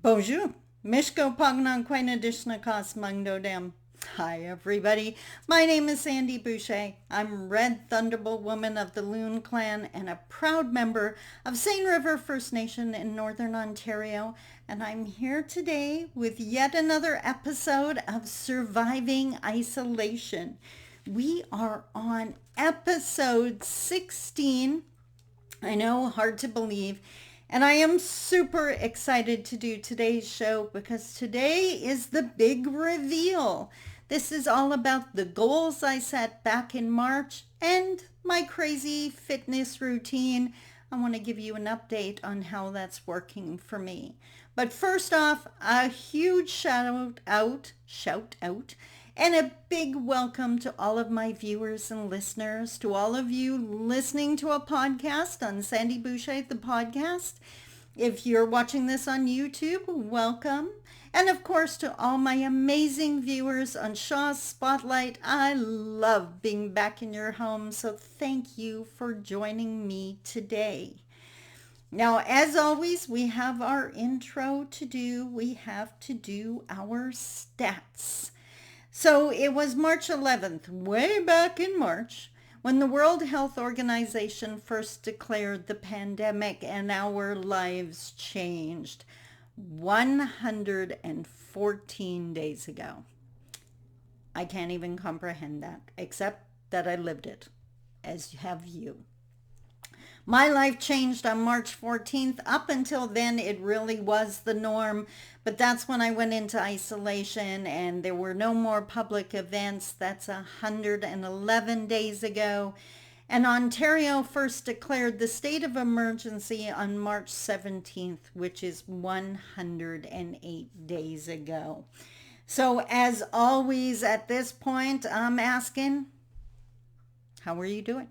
Bonjour. Mishko Pagnan Quainadishna Kas Mangdo Dem. Hi, everybody. My name is Sandy Boucher. I'm Red Thunderbolt Woman of the Loon Clan and a proud member of Seine River First Nation in Northern Ontario. And I'm here today with yet another episode of Surviving Isolation. We are on episode 16. I know, hard to believe. And I am super excited to do today's show because today is the big reveal. This is all about the goals I set back in March and my crazy fitness routine. I want to give you an update on how that's working for me. But first off, a huge shout out, and a big welcome to all of my viewers and listeners, to all of you listening to a podcast on Sandy Boucher, the podcast. If you're watching this on YouTube, welcome. And of course, to all my amazing viewers on Shaw's Spotlight, I love being back in your home, so thank you for joining me today. Now, as always, we have our intro to do. We have to do our stats. So it was March 11th, way back in March, when the World Health Organization first declared the pandemic and our lives changed 114 days ago. I can't even comprehend that, except that I lived it, as have you. My life changed on March 14th. Up until then, it really was the norm. But that's when I went into isolation and there were no more public events. That's 111 days ago. And Ontario first declared the state of emergency on March 17th, which is 108 days ago. So as always at this point, I'm asking, how are you doing?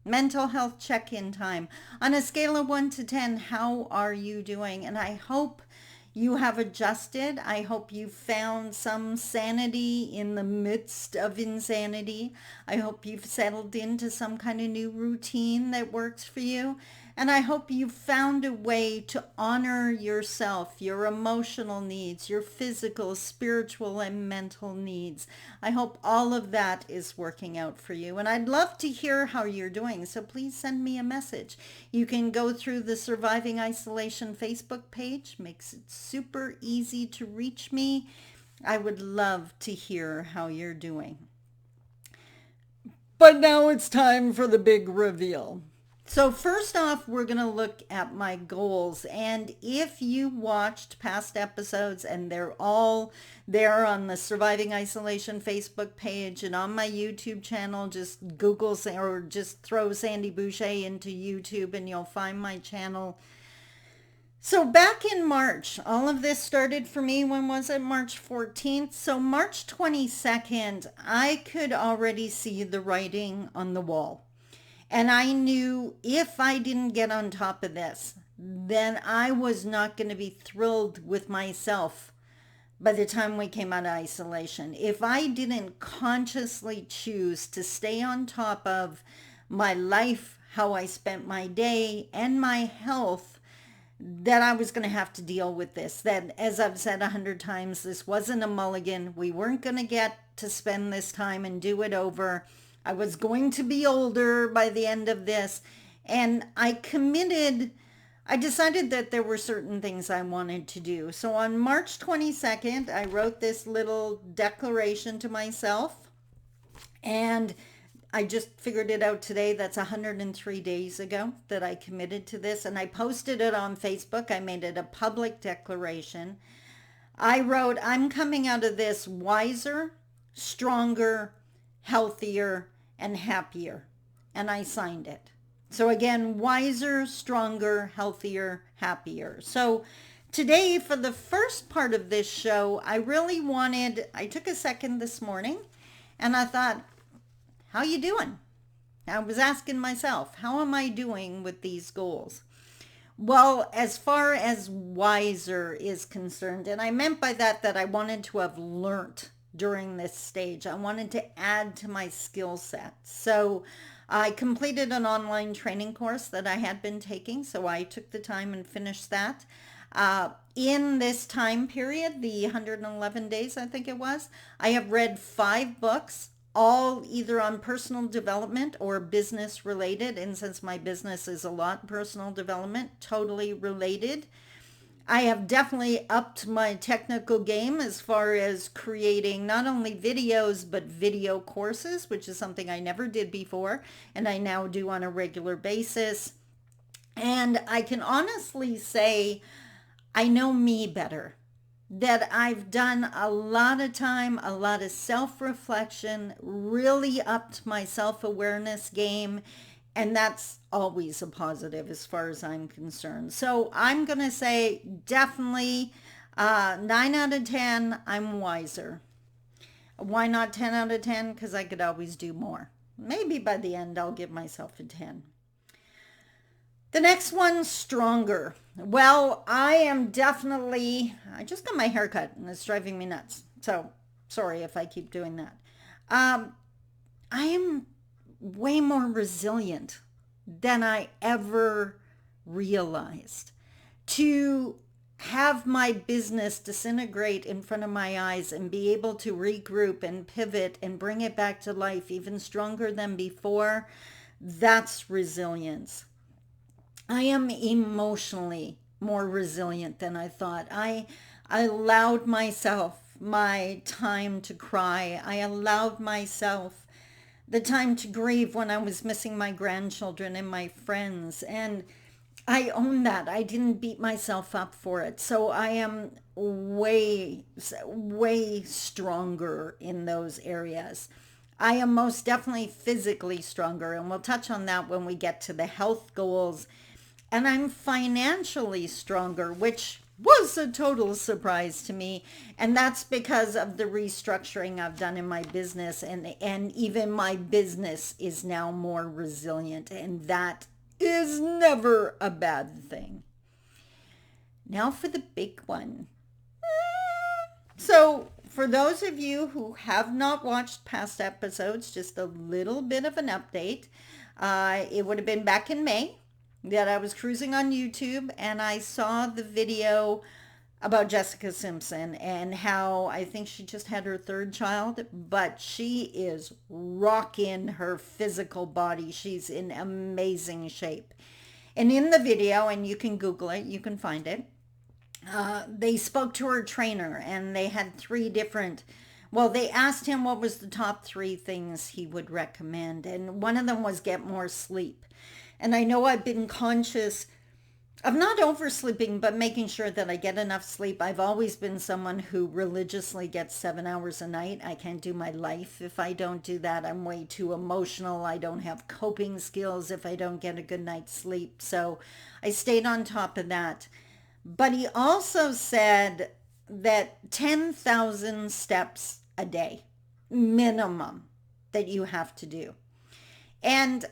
Mental health check-in time. On a scale of 1 to 10, how are you doing? And I hope you have adjusted. I hope you found some sanity in the midst of insanity. I hope you've settled into some kind of new routine that works for you. And I hope you found a way to honor yourself, your emotional needs, your physical, spiritual, and mental needs. I hope all of that is working out for you. And I'd love to hear how you're doing. So please send me a message. You can go through the Surviving Isolation Facebook page. Makes it super easy to reach me. I would love to hear how you're doing. But now it's time for the big reveal. So first off, we're going to look at my goals. And if you watched past episodes, and they're all there on the Surviving Isolation Facebook page and on my YouTube channel, just Google or just throw Sandy Boucher into YouTube and you'll find my channel. So back in March, all of this started for me. When was it? March 14th. So March 22nd, I could already see the writing on the wall. And I knew if I didn't get on top of this, then I was not going to be thrilled with myself by the time we came out of isolation. If I didn't consciously choose to stay on top of my life, how I spent my day, and my health, that I was going to have to deal with this. That, as I've said 100 times, this wasn't a mulligan. We weren't going to get to spend this time and do it over. I was going to be older by the end of this, and I decided that there were certain things I wanted to do. So on March 22nd, I wrote this little declaration to myself, and I just figured it out today. That's 103 days ago that I committed to this, and I posted it on Facebook. I made it a public declaration. I wrote, I'm coming out of this wiser, stronger, healthier, and happier. And I signed it. So again, wiser, stronger, healthier, happier. So today, for the first part of this show, I took a second this morning and I thought, how you doing? I was asking myself, how am I doing with these goals? Well, as far as wiser is concerned, and I meant by that I wanted to have learnt during this stage. I wanted to add to my skill set. So I completed an online training course that I had been taking, so I took the time and finished that. In this time period, the 111 days, I think it was, I have read 5 books, all either on personal development or business related. And since my business is a lot personal development, totally related. I have definitely upped my technical game as far as creating not only videos, but video courses, which is something I never did before, and I now do on a regular basis. And I can honestly say I know me better, that I've done a lot of time, a lot of self-reflection, really upped my self-awareness game, and that's always a positive as far as I'm concerned. So I'm going to say definitely 9 out of 10, I'm wiser. Why not 10 out of 10? Because I could always do more. Maybe by the end I'll give myself a 10. The next one, stronger. Well, I just got my hair cut and it's driving me nuts. So sorry if I keep doing that. I am way more resilient than I ever realized. To have my business disintegrate in front of my eyes and be able to regroup and pivot and bring it back to life even stronger than before, that's resilience. I am emotionally more resilient than I thought. I allowed myself my time to cry. I allowed myself the time to grieve when I was missing my grandchildren and my friends. And I own that. I didn't beat myself up for it. So I am way, way stronger in those areas. I am most definitely physically stronger, and we'll touch on that when we get to the health goals. And I'm financially stronger, which was a total surprise to me. And that's because of the restructuring I've done in my business. And even my business is now more resilient. And that is never a bad thing. Now for the big one. So for those of you who have not watched past episodes, just a little bit of an update. It would have been back in May that I was cruising on YouTube and I saw the video about Jessica Simpson and how I think she just had her 3rd child, but she is rocking her physical body. She's in amazing shape. And in the video, and you can Google it, you can find it, they spoke to her trainer and they had 3 different, well, they asked him what was the top 3 things he would recommend. And one of them was get more sleep. And I know I've been conscious of not oversleeping, but making sure that I get enough sleep. I've always been someone who religiously gets 7 hours a night. I can't do my life if I don't do that. I'm way too emotional. I don't have coping skills if I don't get a good night's sleep. So I stayed on top of that. But he also said that 10,000 steps a day, minimum, that you have to do. And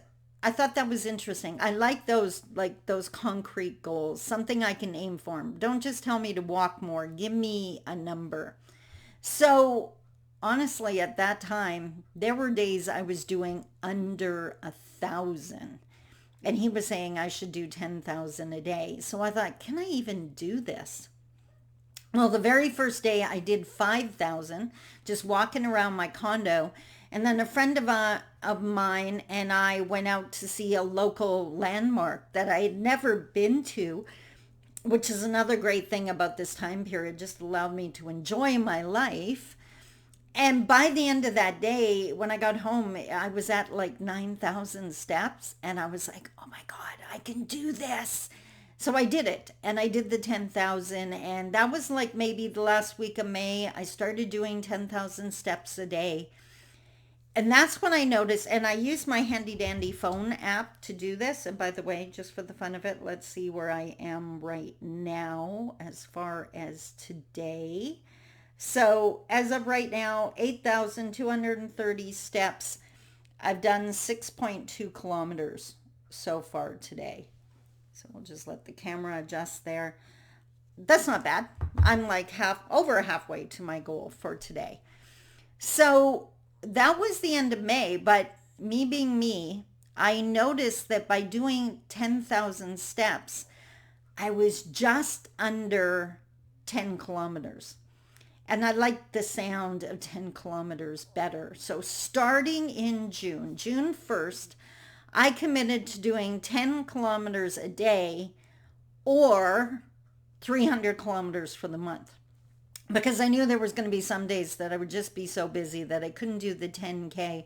I thought that was interesting. I like those concrete goals, something I can aim for. Don't just tell me to walk more. Give me a number. So honestly, at that time, there were days I was doing under 1,000. And he was saying I should do 10,000 a day. So I thought, can I even do this? Well, the very first day I did 5,000, just walking around my condo. And then a friend of mine and I went out to see a local landmark that I had never been to, which is another great thing about this time period, just allowed me to enjoy my life. And by the end of that day, when I got home, I was at like 9,000 steps and I was like, oh my God, I can do this. So I did it and I did the 10,000 and that was like maybe the last week of May. I started doing 10,000 steps a day. And that's when I noticed, and I use my handy dandy phone app to do this. And by the way, just for the fun of it, let's see where I am right now as far as today. So as of right now, 8,230 steps. I've done 6.2 kilometers so far today. So we'll just let the camera adjust there. That's not bad. I'm like over halfway to my goal for today. So that was the end of May, but me being me, I noticed that by doing 10,000 steps, I was just under 10 kilometers. And I like the sound of 10 kilometers better. So starting in June 1st, I committed to doing 10 kilometers a day or 300 kilometers for the month. Because I knew there was going to be some days that I would just be so busy that I couldn't do the 10K.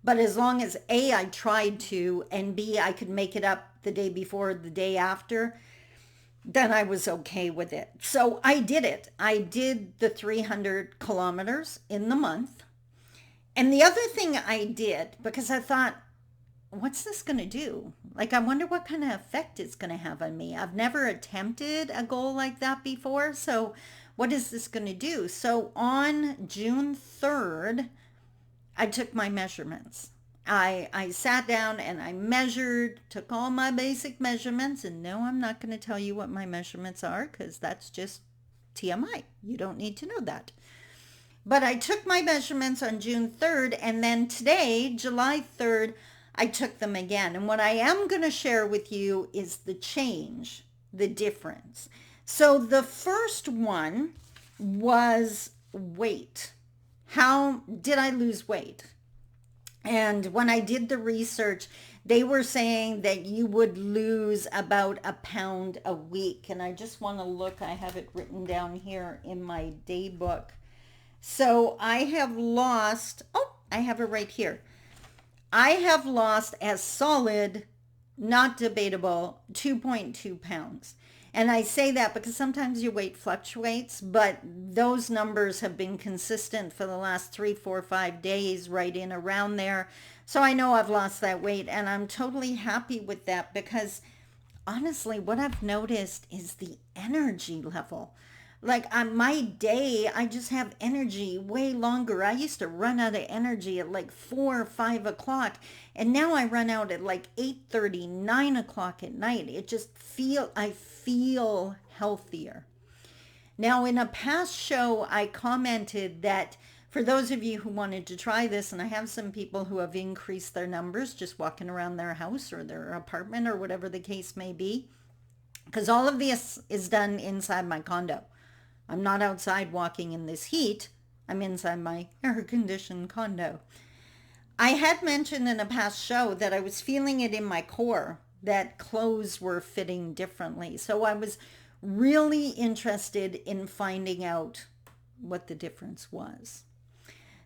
But as long as A, I tried to, and B, I could make it up the day before, or the day after, then I was okay with it. So I did it. I did the 300 kilometers in the month. And the other thing I did, because I thought, what's this going to do? Like, I wonder what kind of effect it's going to have on me. I've never attempted a goal like that before. So what is this going to do? So on June 3rd, I took my measurements. I sat down and I measured, took all my basic measurements, and no, I'm not going to tell you what my measurements are because that's just TMI. You don't need to know that. But I took my measurements on June 3rd, and then today, July 3rd, I took them again. And what I am going to share with you is the change, the difference. So the first one was weight. How did I lose weight? And when I did the research, they were saying that you would lose about a pound a week. And I just want to look, I have it written down here in my day book. So I have lost, I have it right here. I have lost as solid, not debatable, 2.2 pounds. And I say that because sometimes your weight fluctuates, but those numbers have been consistent for the last 3, 4, 5 days, right in around there. So I know I've lost that weight, and I'm totally happy with that because honestly, what I've noticed is the energy level. Like on my day, I just have energy way longer. I used to run out of energy at like 4 or 5 o'clock. And now I run out at like 8:30, 9 o'clock at night. I feel healthier. Now in a past show, I commented that for those of you who wanted to try this, and I have some people who have increased their numbers just walking around their house or their apartment or whatever the case may be, because all of this is done inside my condo. I'm not outside walking in this heat. I'm inside my air-conditioned condo. I had mentioned in a past show that I was feeling it in my core, that clothes were fitting differently. So I was really interested in finding out what the difference was.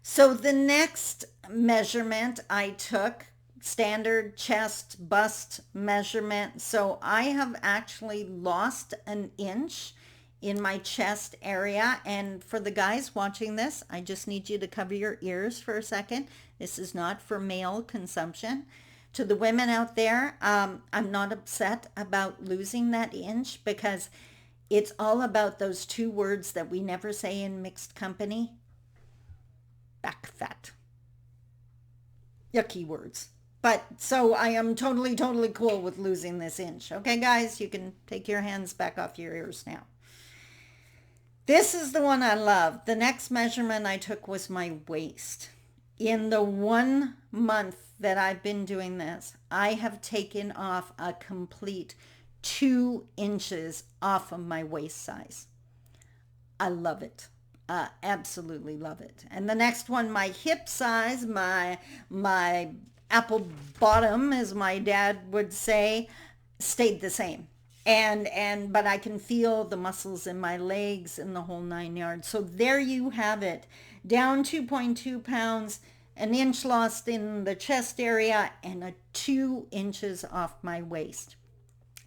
So the next measurement I took, standard chest bust measurement. So I have actually lost an inch in my chest area. And for the guys watching this, I just need you to cover your ears for a second. This is not for male consumption. To the women out there, I'm not upset about losing that inch because it's all about those two words that we never say in mixed company. Back fat. Yucky words. But so I am totally cool with losing this inch. Okay, guys, you can take your hands back off your ears now. This is the one I love. The next measurement I took was my waist. In the 1 month that I've been doing this, I have taken off a complete 2 inches off of my waist size. I love it. Absolutely love it. And the next one, my hip size, my apple bottom, as my dad would say, stayed the same. But I can feel the muscles in my legs and the whole 9 yards. So there you have it. Down 2.2 pounds, an inch lost in the chest area, and a 2 inches off my waist.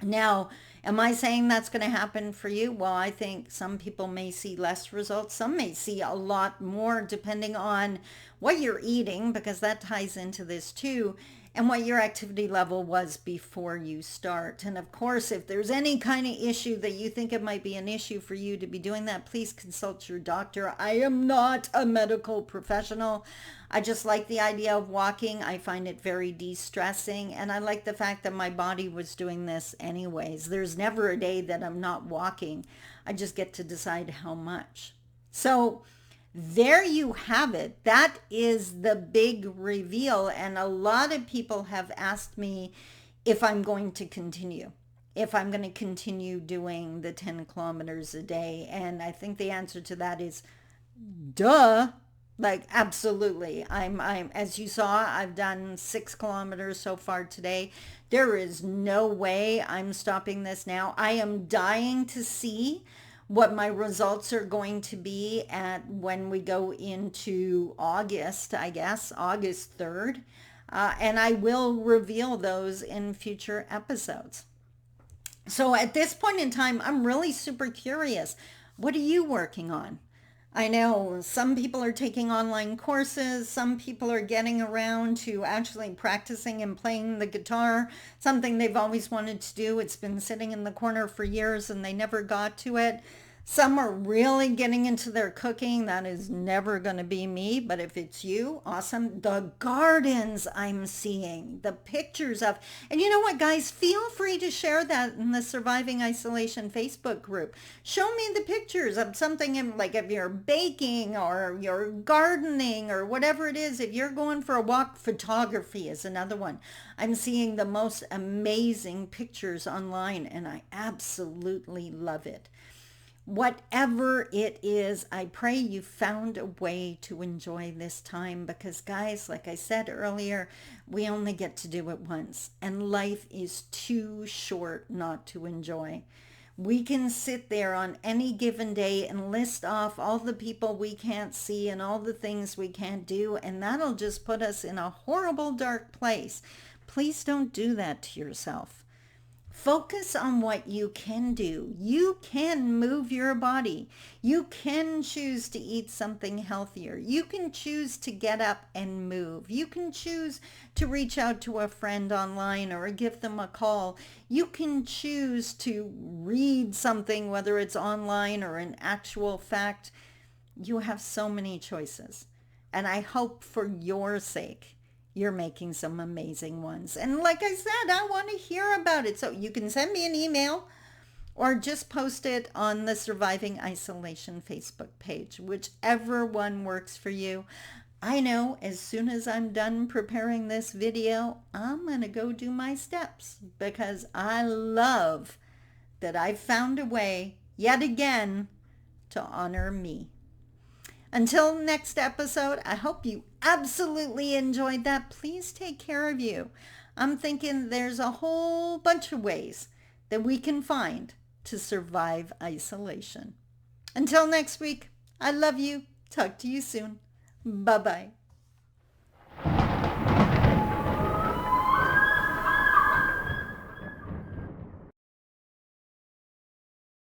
Now, am I saying that's going to happen for you? Well, I think some people may see less results. Some may see a lot more depending on what you're eating, because that ties into this too, and what your activity level was before you start. And of course, if there's any kind of issue that you think it might be an issue for you to be doing that, please consult your doctor. I am not a medical professional. I just like the idea of walking. I find it very de-stressing, and I like the fact that my body was doing this anyways. There's never a day that I'm not walking. I just get to decide how much. So there you have it. That is the big reveal. And a lot of people have asked me if I'm going to continue. if I'm going to continue doing the 10 kilometers a day. And I think the answer to that is duh. Like, absolutely. I'm, as you saw, I've done 6 kilometers so far today. There is no way I'm stopping this now. I am dying to see what my results are going to be at when we go into August, I guess, August 3rd. And I will reveal those in future episodes. So at this point in time, I'm really super curious. What are you working on? I know some people are taking online courses. Some people are getting around to actually practicing and playing the guitar, something they've always wanted to do. It's been sitting in the corner for years and they never got to it. Some are really getting into their cooking. That is never going to be me, but if it's you, awesome. The gardens I'm seeing, the pictures of, and you know what, guys, feel free to share that in the Surviving Isolation Facebook group. Show me the pictures of something like if you're baking or you're gardening or whatever it is. If you're going for a walk, photography is another one. I'm seeing the most amazing pictures online and I absolutely love it. Whatever it is, I pray you found a way to enjoy this time because, guys, like I said earlier, we only get to do it once and life is too short not to enjoy. We can sit there on any given day and list off all the people we can't see and all the things we can't do, and that'll just put us in a horrible, dark place. Please don't do that to yourself. Focus on what you can do. You can move your body. You can choose to eat something healthier. You can choose to get up and move. You can choose to reach out to a friend online or give them a call. You can choose to read something, whether it's online or an actual fact. You have so many choices. And I hope for your sake, you're making some amazing ones. And like I said, I want to hear about it. So you can send me an email or just post it on the Surviving Isolation Facebook page, whichever one works for you. I know as soon as I'm done preparing this video, I'm going to go do my steps because I love that I've found a way yet again to honor me. Until next episode, I hope you absolutely enjoyed that. Please take care of you. I'm thinking there's a whole bunch of ways that we can find to survive isolation. Until next week, I love you. Talk to you soon. Bye-bye.